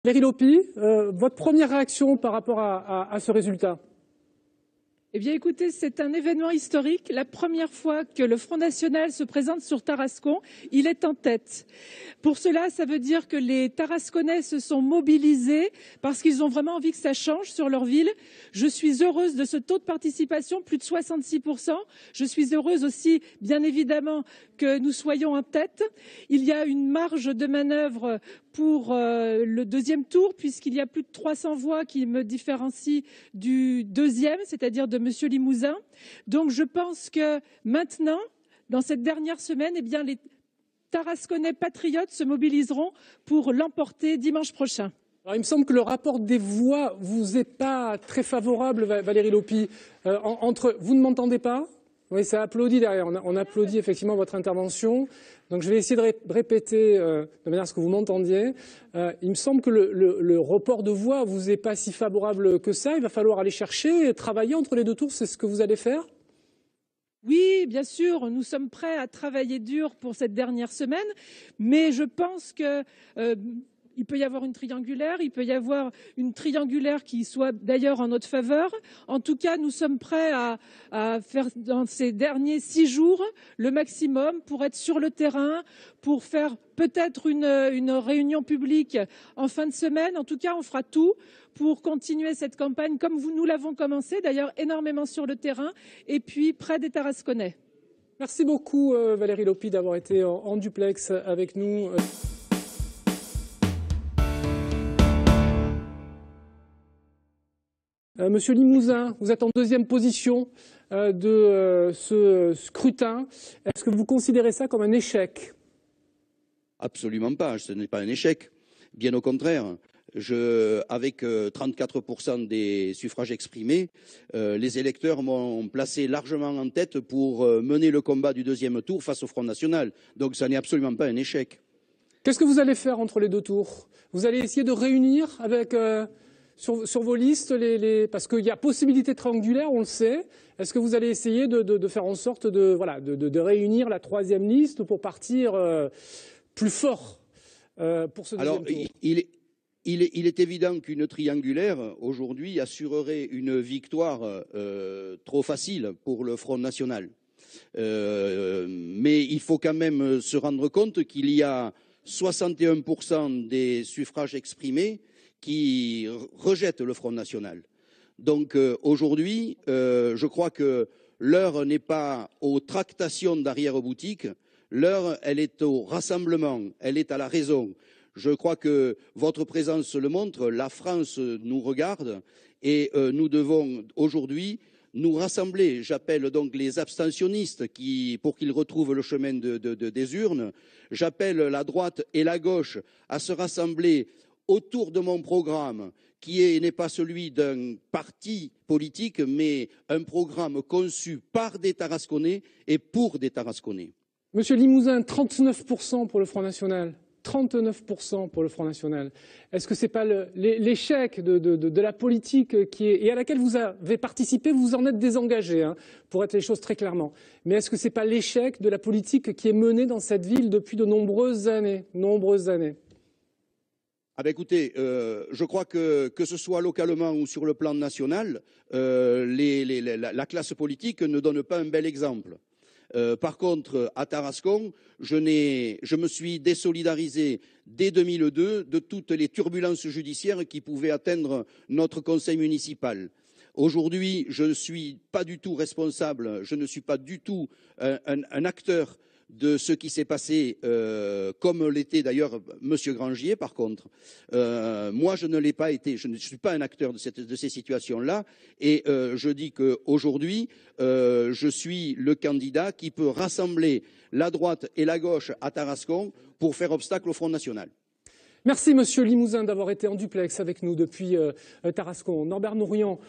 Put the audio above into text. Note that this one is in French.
Valérie Lopi, votre première réaction par rapport à ce résultat? Eh bien, écoutez, c'est un événement historique. La première fois que le Front National se présente sur Tarascon, il est en tête. Pour cela, ça veut dire que les Tarasconnais se sont mobilisés parce qu'ils ont vraiment envie que ça change sur leur ville. Je suis heureuse de ce taux de participation, plus de 66%. Je suis heureuse aussi, bien évidemment, que nous soyons en tête. Il y a une marge de manœuvre pour le deuxième tour, puisqu'il y a plus de 300 voix qui me différencient du deuxième, c'est-à-dire de M. Limousin. Donc je pense que maintenant, dans cette dernière semaine, eh bien, les Tarasconnais patriotes se mobiliseront pour l'emporter dimanche prochain. Alors, il me semble que le rapport des voix vous est pas très favorable, Valérie Lopi. Vous ne m'entendez pas? Oui, ça applaudit derrière. On applaudit effectivement votre intervention. Donc je vais essayer de répéter de manière à ce que vous m'entendiez. Il me semble que le report de voix vous est pas si favorable que ça. Il va falloir aller chercher et travailler entre les deux tours. C'est ce que vous allez faire? Oui, bien sûr, nous sommes prêts à travailler dur pour cette dernière semaine, mais je pense que il peut y avoir une triangulaire, il peut y avoir une triangulaire qui soit d'ailleurs en notre faveur. En tout cas, nous sommes prêts à faire dans ces derniers 6 jours le maximum pour être sur le terrain, pour faire peut-être une réunion publique en fin de semaine. En tout cas, on fera tout pour continuer cette campagne comme nous l'avons commencé, d'ailleurs énormément sur le terrain, et puis près des Tarasconnais. Merci beaucoup Valérie Lopi d'avoir été en duplex avec nous. Monsieur Limousin, vous êtes en deuxième position de ce scrutin. Est-ce que vous considérez ça comme un échec? Absolument pas, ce n'est pas un échec. Bien au contraire. Avec 34% des suffrages exprimés, les électeurs m'ont placé largement en tête pour mener le combat du deuxième tour face au Front National. Donc ça n'est absolument pas un échec. Qu'est-ce que vous allez faire entre les deux tours? Vous allez essayer de réunir avec... Sur vos listes, parce qu'il y a possibilité triangulaire, on le sait. Est-ce que vous allez essayer de faire en sorte de réunir la troisième liste pour partir plus fort pour ce deuxième tour? Il est évident qu'une triangulaire, aujourd'hui, assurerait une victoire trop facile pour le Front National. Mais il faut quand même se rendre compte qu'il y a 61% des suffrages exprimés qui rejettent le Front National. Donc aujourd'hui, je crois que l'heure n'est pas aux tractations d'arrière-boutique, l'heure, elle est au rassemblement, elle est à la raison. Je crois que votre présence le montre, la France nous regarde et nous devons aujourd'hui nous rassembler. J'appelle donc les abstentionnistes pour qu'ils retrouvent le chemin des urnes. J'appelle la droite et la gauche à se rassembler autour de mon programme, qui n'est pas celui d'un parti politique, mais un programme conçu par des Tarasconnais et pour des Tarasconnais. Monsieur Limousin, 39% pour le Front National. 39% pour le Front National. Est-ce que ce n'est pas l'échec de la politique et à laquelle vous avez participé, vous en êtes désengagé, pour être les choses très clairement. Mais est-ce que ce n'est pas l'échec de la politique qui est menée dans cette ville depuis de nombreuses années Ah ben écoutez, je crois que ce soit localement ou sur le plan national, la classe politique ne donne pas un bel exemple. Par contre, à Tarascon, je me suis désolidarisé dès 2002 de toutes les turbulences judiciaires qui pouvaient atteindre notre conseil municipal. Aujourd'hui, je ne suis pas du tout responsable, je ne suis pas du tout un acteur de ce qui s'est passé, comme l'était d'ailleurs M. Grangier, par contre. Moi, je ne l'ai pas été, je ne suis pas un acteur de ces situations-là, et je dis qu'aujourd'hui, je suis le candidat qui peut rassembler la droite et la gauche à Tarascon pour faire obstacle au Front National. Merci Monsieur Limousin d'avoir été en duplex avec nous depuis Tarascon. Norbert Nourian.